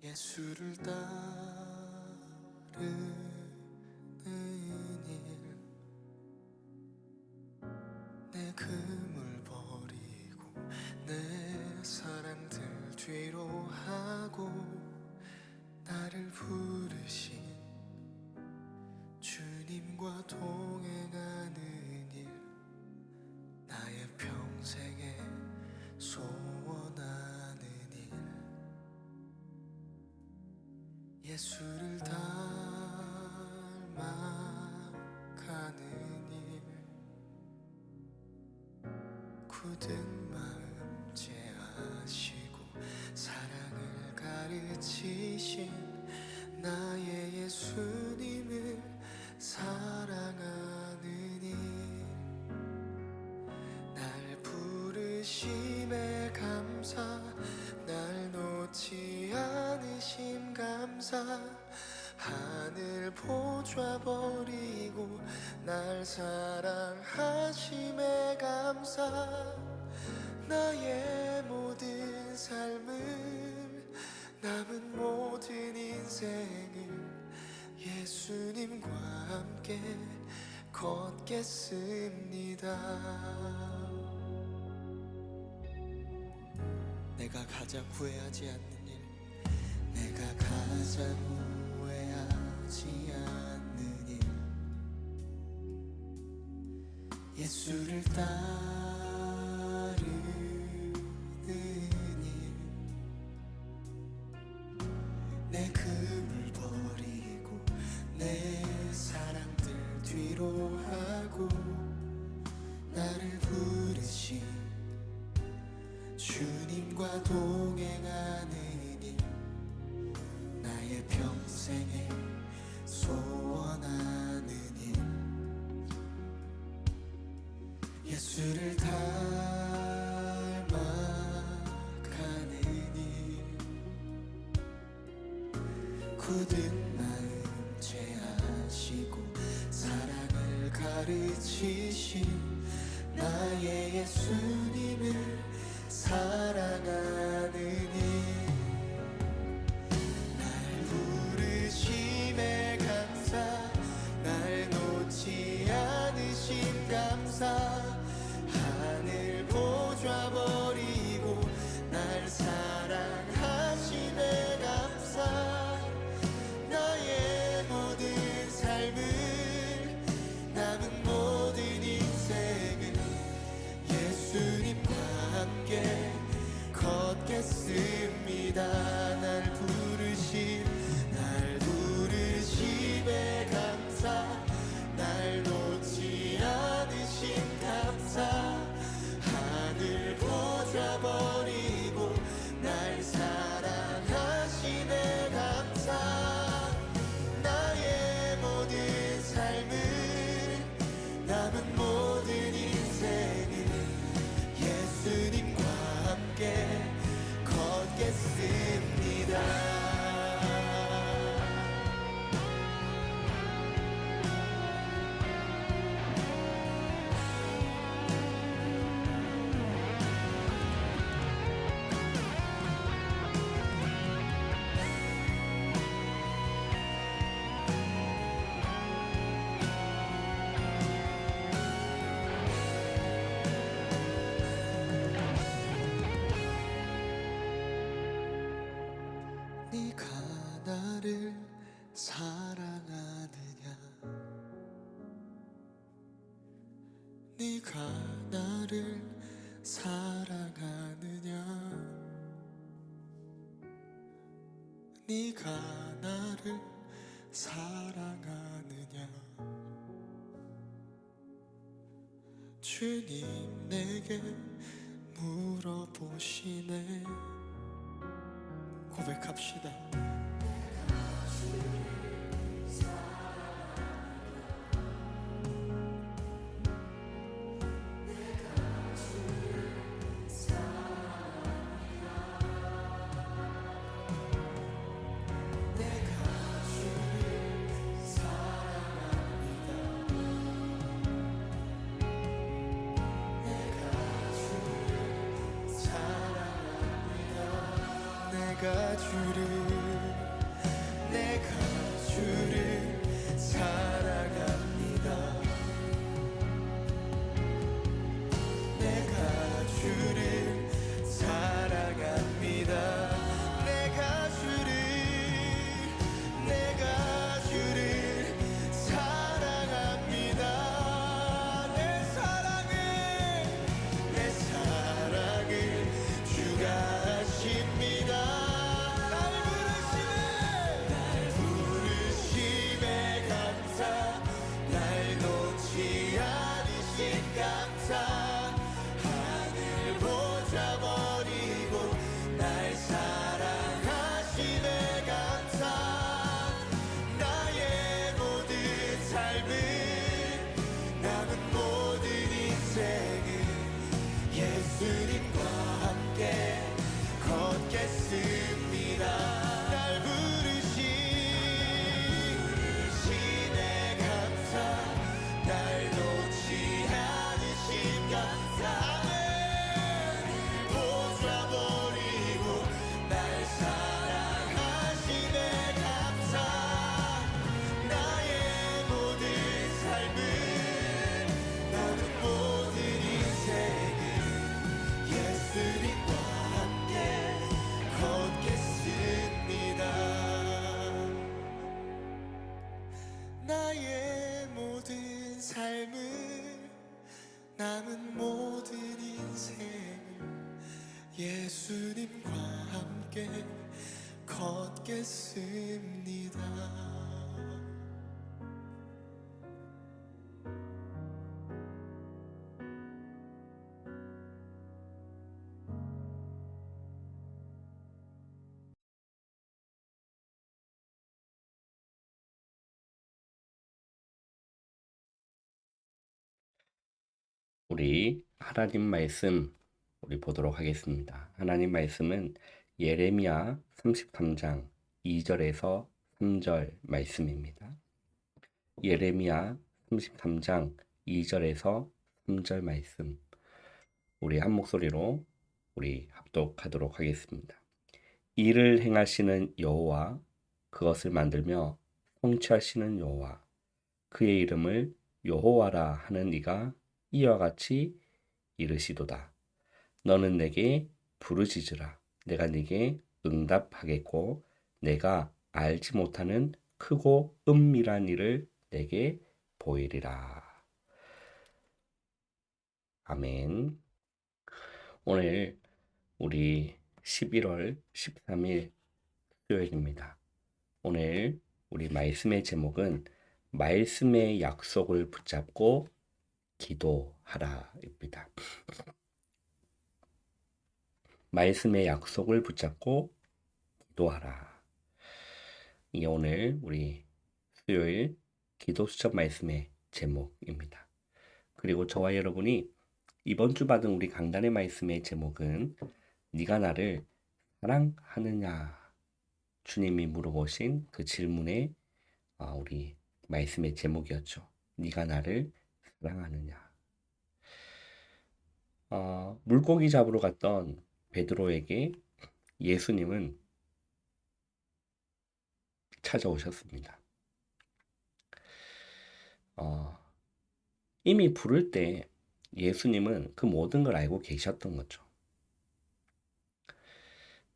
예수를 따르는 일, 내 금을 버리고 내 사랑들 뒤로 하고 나를 부르신 주님과 동행하는 일, 나의 평생에 소원하는 일, 예수를 닮아가는 일, 굳은 마음 제하시고 사랑을 가르치신 나의 예수님을 사랑하는 일, 날 부르심에 감사, 날 놓지 않으심 감사, 하늘 보좌 버리고 날 사랑하심에 감사, 나의 모든 삶을, 남은 모든 인생을 예수님과 함께 걷겠습니다. 내가 가장 후회하지 않는 일, 내가 가장 후회하지 않는 일, 예수를 따르는 일, 내 금을 버리고 내 사랑들 뒤로 하고 나를 부르신 주님과 동행하는 일, 나의 평생에 소원하는 일, 예수를 닮아가는 일, 굳은 마음 제하시고 사랑을 가르치신 나의 예수님을 사랑하는 일, 날 부르심에 감사, 날 놓지 않으심 감사, 하늘 보좌 버리고 날 사랑하심에 감사, 나의 모든 삶을, 남은 모든 인생을 예수님과 함께 걷겠습니다. 날 부르심에 감사, 날 놓지 않으심 감사, 하늘 보좌 버리고 날 사랑하심에 감사, 나의 모든 삶을, 남은 모든 인생을 예수님과 함께 걷겠습니다. 네가 나를 사랑하느냐, 네가 나를 사랑하느냐, 네가 나를 사랑하느냐, 주님 내게 물어보시네. 고백합시다. 내가 주를 사랑합니다. 내가 주를 사랑합니다. 내가 주를 사랑합니다. 내 사랑을 주가 아십니다. 날 부르심에 감사, 날 놓지 않으신 감사, 하늘 보좌 버리고 날 사랑하시네 감사. 나의 모든 삶은, 남은 모든 인생은 예수님과 함께 걷겠습니다. 날 부르시네 감사, 날 놓지 않으신 감사, 보좌 버리고 날 사랑하시네 감사. 나의 모든 삶은, 나는 모든 인생은 예수님과 함께 걷겠습니다. 나의 모든 삶을, 남은 모든 인생을 예수님과 함께 걷겠습니다. 우리 하나님 말씀 우리 보도록 하겠습니다. 하나님 말씀은 예레미야 33장 2절에서 3절 말씀입니다. 예레미야 33장 2절에서 3절 말씀, 우리 한 목소리로 우리 합독하도록 하겠습니다. 이를 행하시는 여호와, 그것을 만들며 성취하시는 여호와, 그의 이름을 여호와라 하는 이가 이와 같이 이르시도다. 너는 내게 부르짖으라. 내가 네게 응답하겠고, 내가 알지 못하는 크고 은밀한 일을 내게 보이리라. 아멘. 오늘 우리 11월 13일 수요일입니다. 오늘 우리 말씀의 제목은 말씀의 약속을 붙잡고 기도하라입니다. 말씀의 약속을 붙잡고 기도하라. 이게 오늘 우리 수요일 기도 수첩 말씀의 제목입니다. 그리고 저와 여러분이 이번 주 받은 우리 강단의 말씀의 제목은 네가 나를 사랑하느냐, 주님이 물어보신 그 질문에 우리 말씀의 제목이었죠. 네가 나를 사랑하느냐. 물고기 잡으러 갔던 베드로에게 예수님은 찾아오셨습니다. 이미 부를 때 예수님은 그 모든 걸 알고 계셨던 거죠.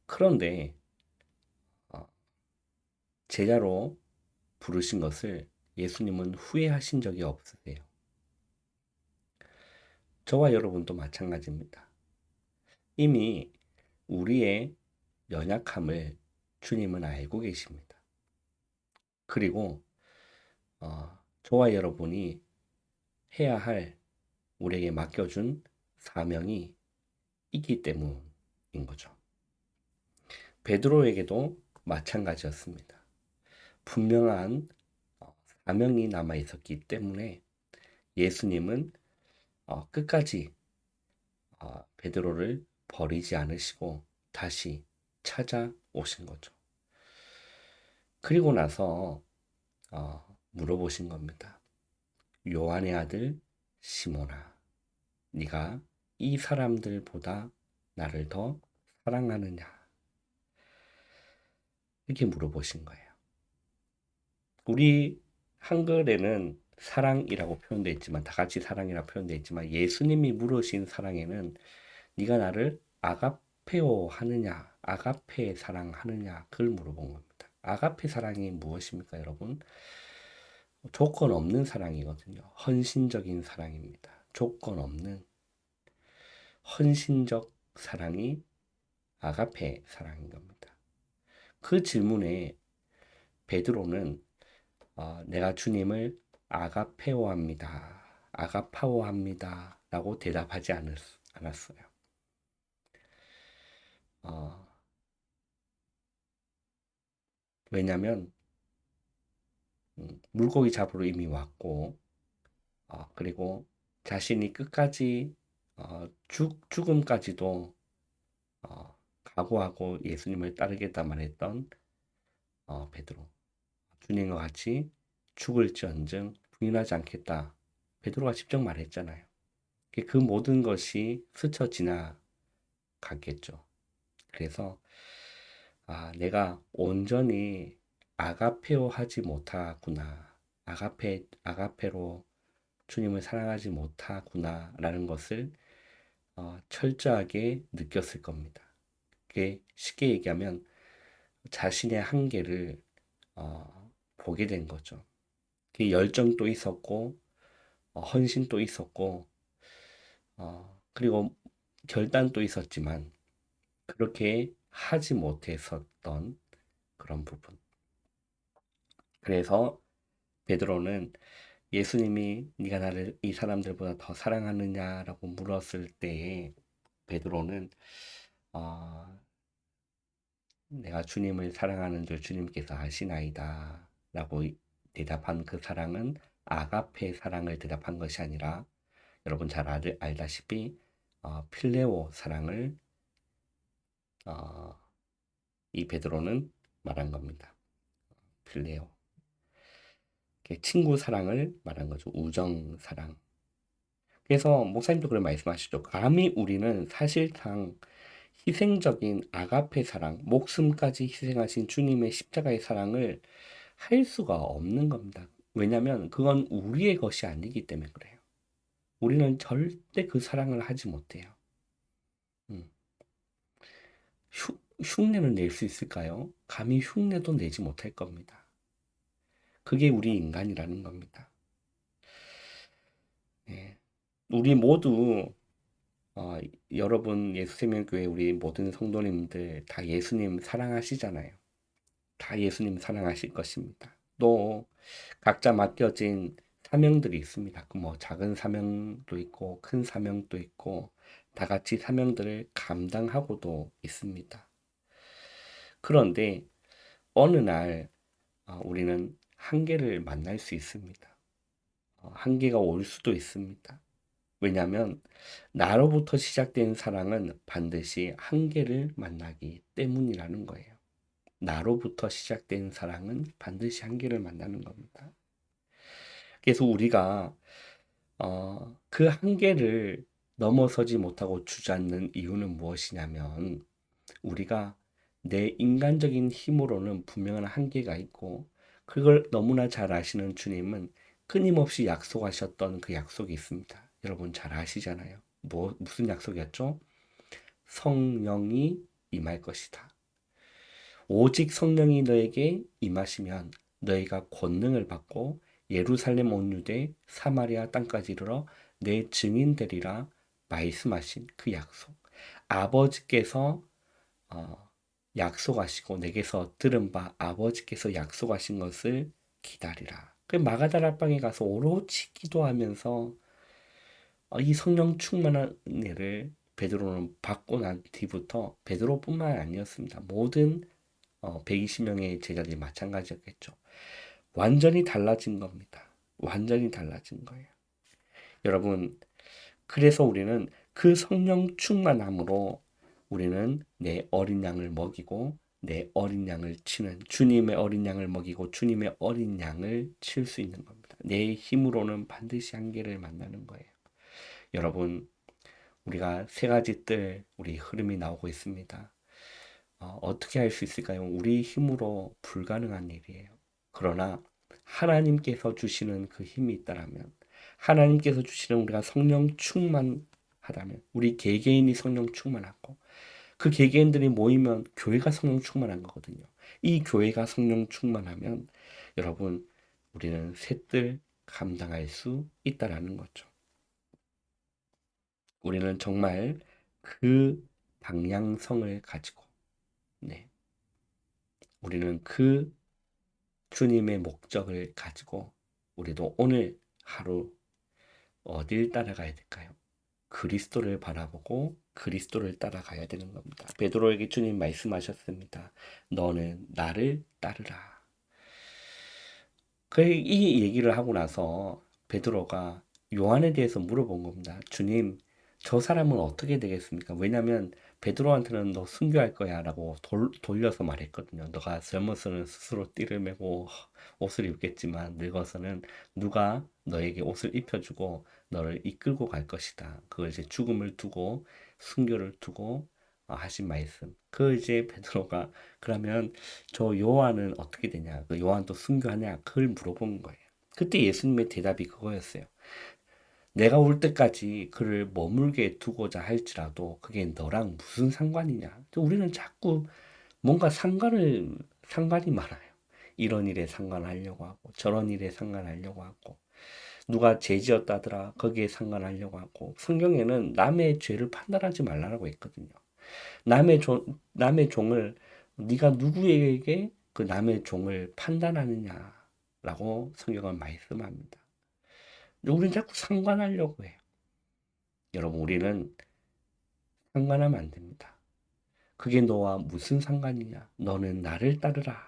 그런데 제자로 부르신 것을 예수님은 후회하신 적이 없으세요. 저와 여러분도 마찬가지입니다. 이미 우리의 연약함을 주님은 알고 계십니다. 그리고 저와 여러분이 해야 할, 우리에게 맡겨준 사명이 있기 때문인 거죠. 베드로에게도 마찬가지였습니다. 분명한 사명이 남아 있었기 때문에 예수님은 끝까지 베드로를 버리지 않으시고 다시 찾아오신 거죠. 그리고 나서 물어보신 겁니다. 요한의 아들 시몬아, 네가 이 사람들보다 나를 더 사랑하느냐? 이렇게 물어보신 거예요. 우리 한글에는 사랑이라고 표현되어 있지만 다 같이 사랑이라고 표현되어 있지만 예수님이 물으신 사랑에는 네가 나를 아가페오 하느냐, 아가페 사랑하느냐 그걸 물어본 겁니다. 아가페 사랑이 무엇입니까, 여러분? 조건 없는 사랑이거든요. 헌신적인 사랑입니다. 조건 없는 헌신적 사랑이 아가페 사랑인 겁니다. 그 질문에 베드로는 내가 주님을 아가페오합니다. 아가파오합니다. 라고 대답하지 않았어요. 어, 왜냐면 물고기 잡으러 이미 왔고 그리고 자신이 끝까지 죽음까지도 각오하고 예수님을 따르겠다 말했던 베드로. 주님과 같이 죽을지언정 부인하지 않겠다. 베드로가 직접 말했잖아요. 그 모든 것이 스쳐 지나갔겠죠. 그래서 내가 온전히 아가페오 하지 못하구나. 아가페로 주님을 사랑하지 못하구나라는 것을 철저하게 느꼈을 겁니다. 그게 쉽게 얘기하면 자신의 한계를 보게 된 거죠. 그 열정도 있었고 헌신도 있었고 그리고 결단도 있었지만 그렇게 하지 못했었던 그런 부분. 그래서 베드로는 예수님이 네가 나를 이 사람들보다 더 사랑하느냐라고 물었을 때에 베드로는 내가 주님을 사랑하는 줄 주님께서 아시나이다 라고 대답한 그 사랑은 아가페 사랑을 대답한 것이 아니라 여러분 잘 알다시피 필레오 사랑을 이 베드로는 말한 겁니다. 필레오. 친구 사랑을 말한 거죠. 우정 사랑. 그래서 목사님도 그런 말씀하시죠. 감히 우리는 사실상 희생적인 아가페 사랑, 목숨까지 희생하신 주님의 십자가의 사랑을 할 수가 없는 겁니다. 왜냐하면 그건 우리의 것이 아니기 때문에 그래요. 우리는 절대 그 사랑을 하지 못해요. 흉내는 낼 수 있을까요? 감히 흉내도 내지 못할 겁니다. 그게 우리 인간이라는 겁니다. 예. 우리 모두 여러분 예수생명교회 우리 모든 성도님들 다 예수님 사랑하시잖아요. 다 예수님 사랑하실 것입니다. 또 각자 맡겨진 사명들이 있습니다. 뭐 작은 사명도 있고 큰 사명도 있고 다 같이 사명들을 감당하고도 있습니다. 그런데 어느 날 우리는 한계를 만날 수 있습니다. 한계가 올 수도 있습니다. 왜냐하면 나로부터 시작된 사랑은 반드시 한계를 만나기 때문이라는 거예요. 나로부터 시작된 사랑은 반드시 한계를 만나는 겁니다. 그래서 우리가 그 한계를 넘어서지 못하고 주저앉는 이유는 무엇이냐면 우리가 내 인간적인 힘으로는 분명한 한계가 있고 그걸 너무나 잘 아시는 주님은 끊임없이 약속하셨던 그 약속이 있습니다. 여러분 잘 아시잖아요. 무슨 약속이었죠? 성령이 임할 것이다. 오직 성령이 너에게 임하시면 너희가 권능을 받고 예루살렘 온 유대 사마리아 땅까지 이르러 내 증인 되리라 말씀하신 그 약속. 아버지께서 약속하시고 내게서 들은 바 아버지께서 약속하신 것을 기다리라. 그 마가다락방에 가서 오로지 기도하면서 이 성령 충만한 은혜를 베드로는 받고 난 뒤부터 베드로뿐만 아니었습니다. 모든 120명의 제자들이 마찬가지였겠죠. 완전히 달라진 겁니다. 완전히 달라진 거예요. 여러분, 그래서 우리는 그 성령 충만함으로 우리는 내 어린 양을 먹이고 내 어린 양을 치는 주님의 어린 양을 먹이고 주님의 어린 양을 칠 수 있는 겁니다. 내 힘으로는 반드시 한계를 만나는 거예요. 여러분, 우리가 세 가지 뜰 우리 흐름이 나오고 있습니다. 어떻게 할 수 있을까요? 우리 힘으로 불가능한 일이에요. 그러나 하나님께서 주시는 그 힘이 있다라면, 하나님께서 주시는 우리가 성령 충만하다면, 우리 개개인이 성령 충만하고, 그 개개인들이 모이면 교회가 성령 충만한 거거든요. 이 교회가 성령 충만하면 여러분, 우리는 셋들 감당할 수 있다라는 거죠. 우리는 정말 그 방향성을 가지고, 네, 우리는 그 주님의 목적을 가지고 우리도 오늘 하루 어딜 따라가야 될까요? 그리스도를 바라보고 그리스도를 따라가야 되는 겁니다. 베드로에게 주님 말씀하셨습니다. 너는 나를 따르라. 이 얘기를 하고 나서 베드로가 요한에 대해서 물어본 겁니다. 주님, 저 사람은 어떻게 되겠습니까? 왜냐하면 베드로한테는 너 순교할 거야 라고 돌려서 말했거든요. 너가 젊어서는 스스로 띠를 매고 옷을 입겠지만 늙어서는 누가 너에게 옷을 입혀주고 너를 이끌고 갈 것이다. 그걸 이제 죽음을 두고 순교를 두고 하신 말씀. 그 이제 베드로가 그러면 저 요한은 어떻게 되냐? 그 요한도 순교하냐? 그걸 물어본 거예요. 그때 예수님의 대답이 그거였어요. 내가 올 때까지 그를 머물게 두고자 할지라도 그게 너랑 무슨 상관이냐? 우리는 자꾸 뭔가 상관이 많아요. 이런 일에 상관하려고 하고 저런 일에 상관하려고 하고 누가 죄 지었다더라 거기에 상관하려고 하고 성경에는 남의 죄를 판단하지 말라고 했거든요. 남의 종을 네가 누구에게 그 남의 종을 판단하느냐라고 성경은 말씀합니다. 우리는 자꾸 상관하려고 해요. 여러분, 우리는 상관하면 안 됩니다. 그게 너와 무슨 상관이냐? 너는 나를 따르라.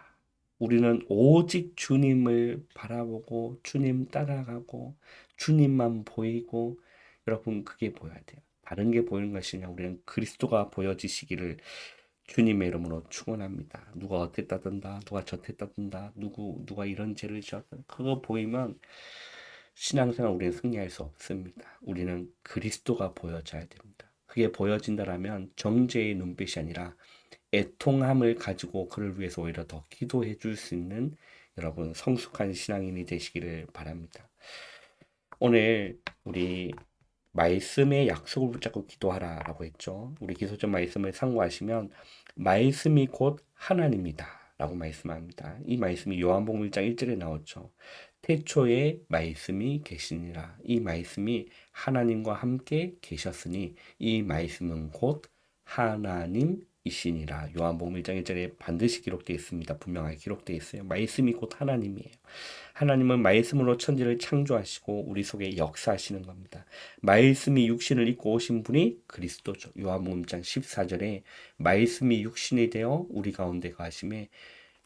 우리는 오직 주님을 바라보고 주님 따라가고 주님만 보이고 여러분 그게 보여야 돼요. 다른 게 보이는 것이 아니라 우리는 그리스도가 보여지시기를 주님의 이름으로 축원합니다. 누가 어땠다든다, 누가 저땠다든다, 누가 이런 죄를 지었다. 그거 보이면 신앙생활 우리는 승리할 수 없습니다. 우리는 그리스도가 보여져야 됩니다. 그게 보여진다라면 정죄의 눈빛이 아니라 애통함을 가지고 그를 위해서 오히려 더 기도해 줄 수 있는 여러분 성숙한 신앙인이 되시기를 바랍니다. 오늘 우리 말씀의 약속을 붙잡고 기도하라라고 했죠. 우리 기도전 말씀을 참고하시면 말씀이 곧 하나님이다 라고 말씀합니다. 이 말씀이 요한복음 1장 1절에 나오죠. 태초에 말씀이 계시니라. 이 말씀이 하나님과 함께 계셨으니 이 말씀은 곧 하나님이시니라. 요한복음 1장 1절에 반드시 기록되어 있습니다. 분명하게 기록되어 있어요. 말씀이 곧 하나님이에요. 하나님은 말씀으로 천지를 창조하시고 우리 속에 역사하시는 겁니다. 말씀이 육신을 입고 오신 분이 그리스도죠. 요한복음 1장 14절에 말씀이 육신이 되어 우리 가운데 가심에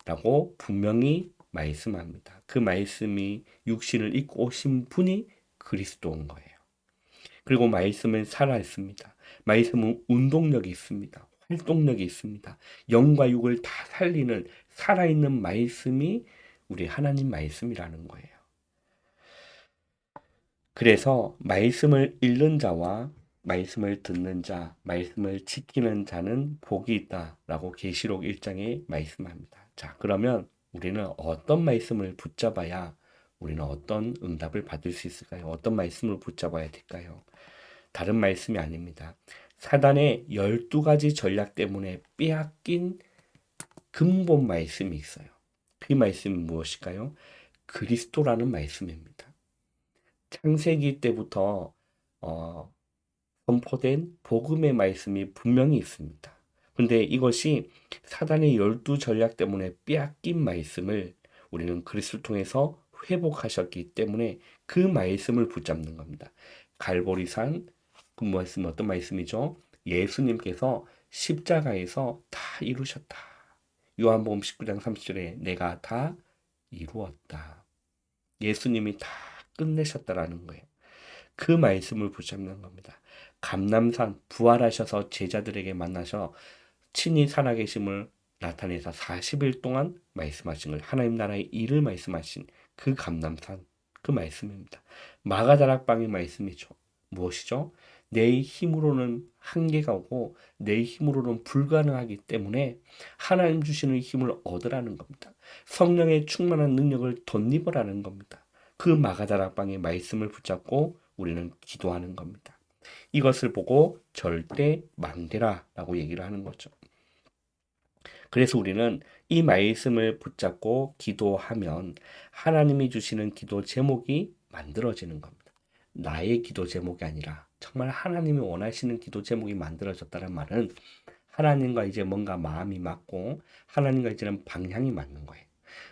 라고 분명히 말씀합니다. 그 말씀이 육신을 입고 오신 분이 그리스도인 거예요. 그리고 말씀은 살아있습니다. 말씀은 운동력이 있습니다. 활동력이 있습니다. 영과 육을 다 살리는 살아있는 말씀이 우리 하나님 말씀이라는 거예요. 그래서 말씀을 읽는 자와 말씀을 듣는 자, 말씀을 지키는 자는 복이 있다라고 계시록 1장에 말씀합니다. 자, 그러면 우리는 어떤 말씀을 붙잡아야 우리는 어떤 응답을 받을 수 있을까요? 어떤 말씀을 붙잡아야 될까요? 다른 말씀이 아닙니다. 사단의 12가지 전략 때문에 빼앗긴 근본 말씀이 있어요. 그 말씀은 무엇일까요? 그리스도라는 말씀입니다. 창세기 때부터 선포된 복음의 말씀이 분명히 있습니다. 근데 이것이 사단의 12전략 때문에 빼앗긴 말씀을 우리는 그리스도를 통해서 회복하셨기 때문에 그 말씀을 붙잡는 겁니다. 갈보리산 그 말씀 어떤 말씀이죠? 예수님께서 십자가에서 다 이루셨다. 요한복음 19장 30절에 내가 다 이루었다. 예수님이 다 끝내셨다라는 거예요. 그 말씀을 붙잡는 겁니다. 감람산 부활하셔서 제자들에게 만나셔 친히 살아계심을 나타내서 40일 동안 말씀하신 걸 하나님 나라의 일을 말씀하신 그 감람산 그 말씀입니다. 마가다락방의 말씀이죠. 무엇이죠? 내 힘으로는 한계가 오고 내 힘으로는 불가능하기 때문에 하나님 주시는 힘을 얻으라는 겁니다. 성령의 충만한 능력을 덧입으라는 겁니다. 그 마가다락방의 말씀을 붙잡고 우리는 기도하는 겁니다. 이것을 보고 절대 망대라 라고 얘기를 하는 거죠. 그래서 우리는 이 말씀을 붙잡고 기도하면 하나님이 주시는 기도 제목이 만들어지는 겁니다. 나의 기도 제목이 아니라 정말 하나님이 원하시는 기도 제목이 만들어졌다는 말은 하나님과 이제 뭔가 마음이 맞고 하나님과 이제는 방향이 맞는 거예요.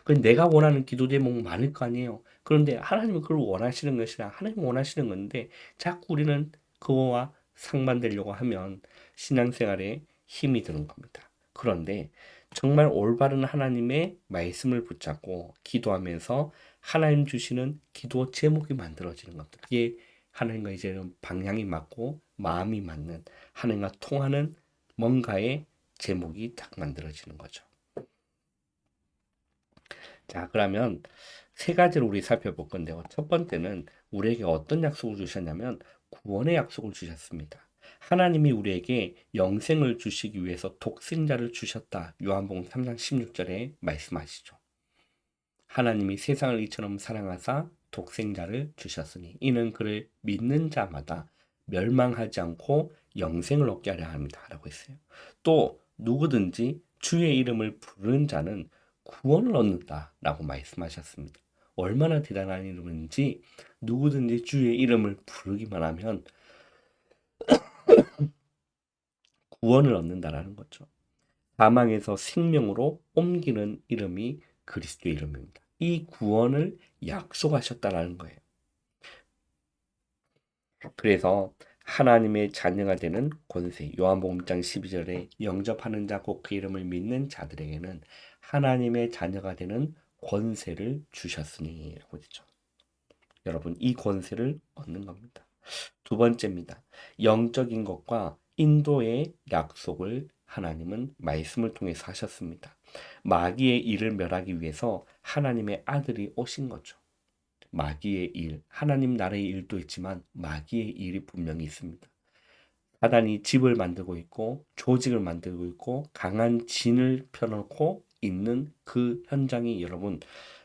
그 내가 원하는 기도 제목 많을 거 아니에요. 그런데 하나님은 그걸 원하시는 것이라 하나님 원하시는 건데 자꾸 우리는 그거와 상반되려고 하면 신앙생활에 힘이 드는 겁니다. 그런데 정말 올바른 하나님의 말씀을 붙잡고 기도하면서 하나님 주시는 기도 제목이 만들어지는 겁니다. 그게 하나님과 이제는 방향이 맞고 마음이 맞는 하나님과 통하는 뭔가의 제목이 딱 만들어지는 거죠. 자, 그러면 세 가지를 우리 살펴볼 건데요. 첫 번째는 우리에게 어떤 약속을 주셨냐면 구원의 약속을 주셨습니다. 하나님이 우리에게 영생을 주시기 위해서 독생자를 주셨다. 요한복음 3장 16절에 말씀하시죠. 하나님이 세상을 이처럼 사랑하사 독생자를 주셨으니 이는 그를 믿는 자마다 멸망하지 않고 영생을 얻게 하려 합니다. 라고 했어요. 또 누구든지 주의 이름을 부르는 자는 구원을 얻는다. 라고 말씀하셨습니다. 얼마나 대단한 이름인지 누구든지 주의 이름을 부르기만 하면 구원을 얻는다라는 거죠. 사망에서 생명으로 옮기는 이름이 그리스도의 이름입니다. 이 구원을 약속하셨다라는 거예요. 그래서 하나님의 자녀가 되는 권세, 요한복음 1장 12절에 영접하는 자 곧 그 이름을 믿는 자들에게는 하나님의 자녀가 되는 권세를 주셨으니 라고 되죠. 여러분 이 권세를 얻는 겁니다. 두 번째입니다. 영적인 것과 인도의 약속을 하나님은 말씀을 통해서 하셨습니다. 마귀의 일을 멸하기 위해서 하나님의 아들이 오신 거죠. 마귀의 일, 하나님 나라의 일도 있지만 마귀의 일이 분명히 있습니다. 사단이 집을 만들고 있고 조직을 만들고 있고 강한 진을 펴놓고 있는 그 현장이 여러분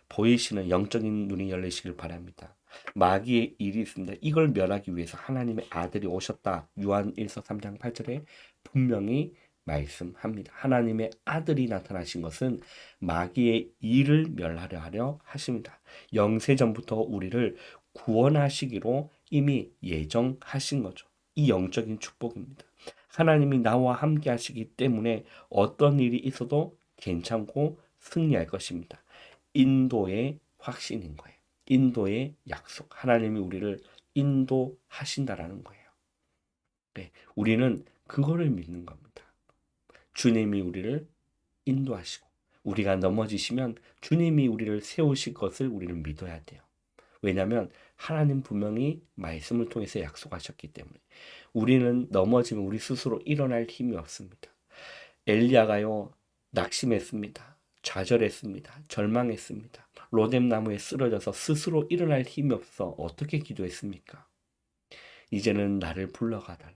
보이시는 영적인 눈이 열리시길 바랍니다. 마귀의 일이 있습니다. 이걸 멸하기 위해서 하나님의 아들이 오셨다. 요한 1서 3장 8절에 분명히 말씀합니다. 하나님의 아들이 나타나신 것은 마귀의 일을 멸하려 하려 하십니다. 영세전부터 우리를 구원하시기로 이미 예정하신 거죠. 이 영적인 축복입니다. 하나님이 나와 함께 하시기 때문에 어떤 일이 있어도 괜찮고 승리할 것입니다. 인도의 확신인 거예요. 인도의 약속. 하나님이 우리를 인도하신다라는 거예요. 네, 우리는 그거를 믿는 겁니다. 주님이 우리를 인도하시고 우리가 넘어지시면 주님이 우리를 세우실 것을 우리는 믿어야 돼요. 왜냐하면 하나님 분명히 말씀을 통해서 약속하셨기 때문에 우리는 넘어지면 우리 스스로 일어날 힘이 없습니다. 엘리야가요 낙심했습니다. 좌절했습니다. 절망했습니다. 로뎀나무에 쓰러져서 스스로 일어날 힘이 없어 어떻게 기도했습니까? 이제는 나를 불러가달라.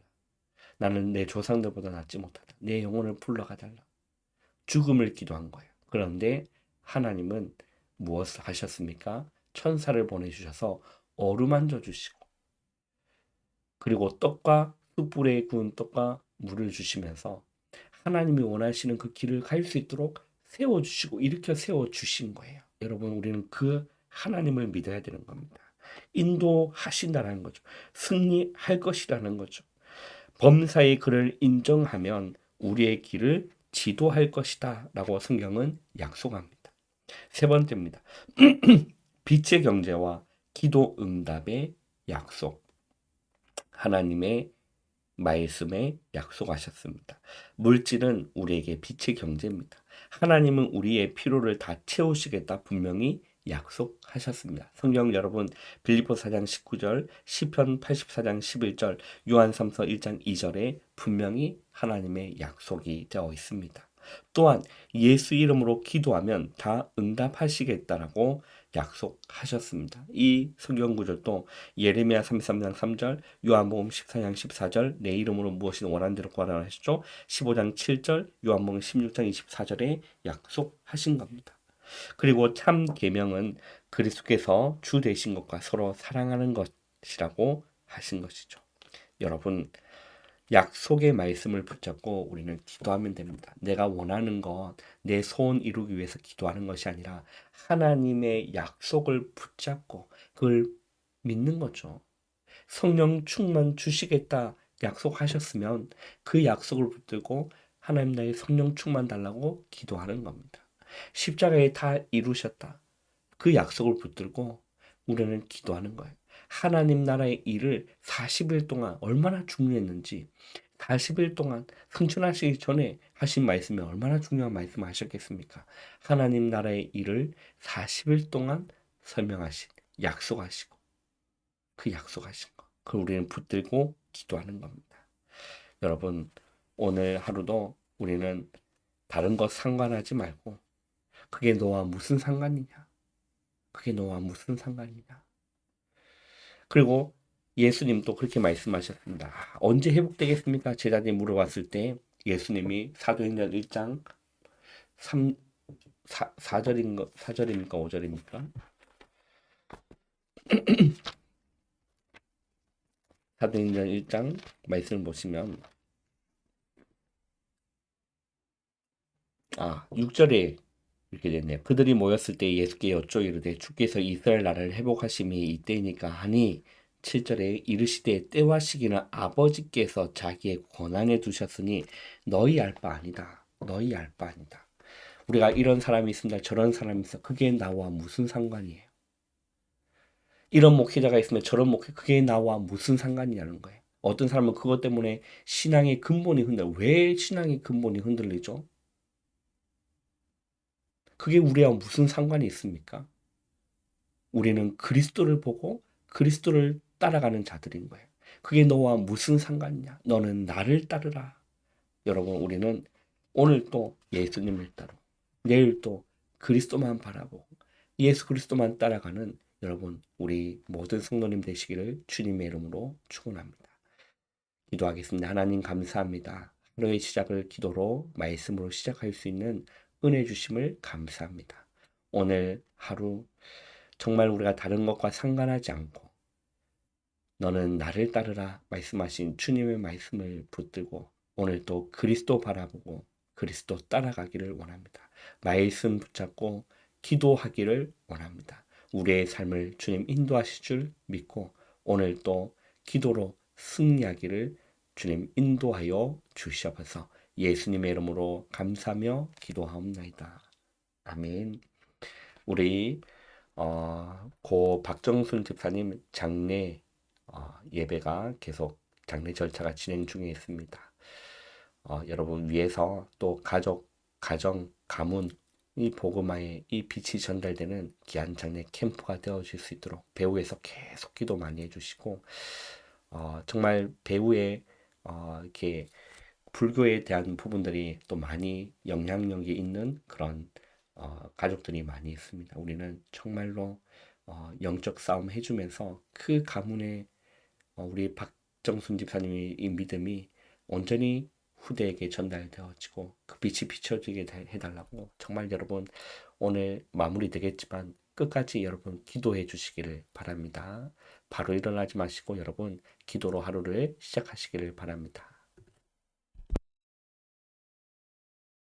나는 내 조상들보다 낫지 못하다. 내 영혼을 불러가달라. 죽음을 기도한 거예요. 그런데 하나님은 무엇을 하셨습니까? 천사를 보내주셔서 어루만져 주시고 그리고 떡과 숯불에 구운 떡과 물을 주시면서 하나님이 원하시는 그 길을 갈 수 있도록 세워주시고 일으켜 세워주신 거예요. 여러분 우리는 그 하나님을 믿어야 되는 겁니다. 인도하신다는 거죠. 승리할 것이라는 거죠. 범사의 그를 인정하면 우리의 길을 지도할 것이다 라고 성경은 약속합니다. 세 번째입니다. 빛의 경제와 기도 응답의 약속. 하나님의 말씀에 약속하셨습니다. 물질은 우리에게 빛의 경제입니다. 하나님은 우리의 필요를 다 채우시겠다 분명히 약속하셨습니다. 성경 여러분 빌립보 4장 19절, 시편 84장 11절, 요한 3서 1장 2절에 분명히 하나님의 약속이 되어 있습니다. 또한 예수 이름으로 기도하면 다 응답하시겠다라고 약속하셨습니다. 이 성경 구절도 예레미야 33장 3절, 요한복음 14장 14절, 내 이름으로 무엇이든 원하는 대로 구하라 하셨죠. 15장 7절, 요한복음 16장 24절에 약속하신 겁니다. 그리고 참 계명은 그리스도께서 주 되신 것과 서로 사랑하는 것이라고 하신 것이죠. 여러분, 약속의 말씀을 붙잡고 우리는 기도하면 됩니다. 내가 원하는 것, 내 소원 이루기 위해서 기도하는 것이 아니라 하나님의 약속을 붙잡고 그걸 믿는 거죠. 성령 충만 주시겠다 약속하셨으면 그 약속을 붙들고 하나님 나의 성령 충만 달라고 기도하는 겁니다. 십자가에 다 이루셨다. 그 약속을 붙들고 우리는 기도하는 거예요. 하나님 나라의 일을 40일 동안 얼마나 중요했는지 40일 동안 승천하시기 전에 하신 말씀이 얼마나 중요한 말씀 하셨겠습니까? 하나님 나라의 일을 40일 동안 설명하신 약속하시고 그 약속하신 거. 그걸 우리는 붙들고 기도하는 겁니다. 여러분, 오늘 하루도 우리는 다른 것 상관하지 말고 그게 너와 무슨 상관이냐? 그게 너와 무슨 상관이냐? 그리고 예수님도 그렇게 말씀하셨습니다. 언제 회복되겠습니까? 제자들이 물어봤을 때 예수님이 사도행전 1장 3, 4절입니까? 5절입니까? 사도행전 1장 말씀을 보시면 6절에 이렇게 됐네요. 그들이 모였을 때 예수께 여쭈어 이르되 주께서 이스라엘 나라를 회복하심이 이때이니까 하니 7절에 이르시되 때와 시기는 아버지께서 자기의 권한에 두셨으니 너희 알 바 아니다. 너희 알 바 아니다. 우리가 이런 사람이 있습니다. 저런 사람이 있어. 그게 나와 무슨 상관이에요? 이런 목회자가 있으면 저런 목회 그게 나와 무슨 상관이냐는 거예요. 어떤 사람은 그것 때문에 신앙의 근본이 왜 신앙의 근본이 흔들리죠? 그게 우리와 무슨 상관이 있습니까? 우리는 그리스도를 보고 그리스도를 따라가는 자들인 거예요. 그게 너와 무슨 상관이냐? 너는 나를 따르라. 여러분, 우리는 오늘 또 예수님을 따르고 내일 또 그리스도만 바라보고 예수 그리스도만 따라가는 여러분, 우리 모든 성도님 되시기를 주님의 이름으로 축원합니다. 기도하겠습니다. 하나님 감사합니다. 하루의 시작을 기도로 말씀으로 시작할 수 있는 은혜 주심을 감사합니다. 오늘 하루 정말 우리가 다른 것과 상관하지 않고 너는 나를 따르라 말씀하신 주님의 말씀을 붙들고 오늘도 그리스도 바라보고 그리스도 따라가기를 원합니다. 말씀 붙잡고 기도하기를 원합니다. 우리의 삶을 주님 인도하실 줄 믿고 오늘도 기도로 승리하기를 주님 인도하여 주시옵소서. 예수님의 이름으로 감사하며 기도하옵나이다. 아멘. 우리 고 박정순 집사님 장례 예배가 계속 장례 절차가 진행 중에 있습니다. 여러분 위해서 또 가정, 가문 이 복음화에 이 빛이 전달되는 귀한 장례 캠프가 되어질 수 있도록 배우에서 계속 기도 많이 해주시고 정말 배우의 이렇게 불교에 대한 부분들이 또 많이 영향력이 있는 그런 가족들이 많이 있습니다. 우리는 정말로 영적 싸움 해주면서 그 가문에 우리 박정순 집사님의 이 믿음이 온전히 후대에게 전달되어지고 그 빛이 비춰지게 해달라고 정말 여러분 오늘 마무리 되겠지만 끝까지 여러분 기도해 주시기를 바랍니다. 바로 일어나지 마시고 여러분 기도로 하루를 시작하시기를 바랍니다.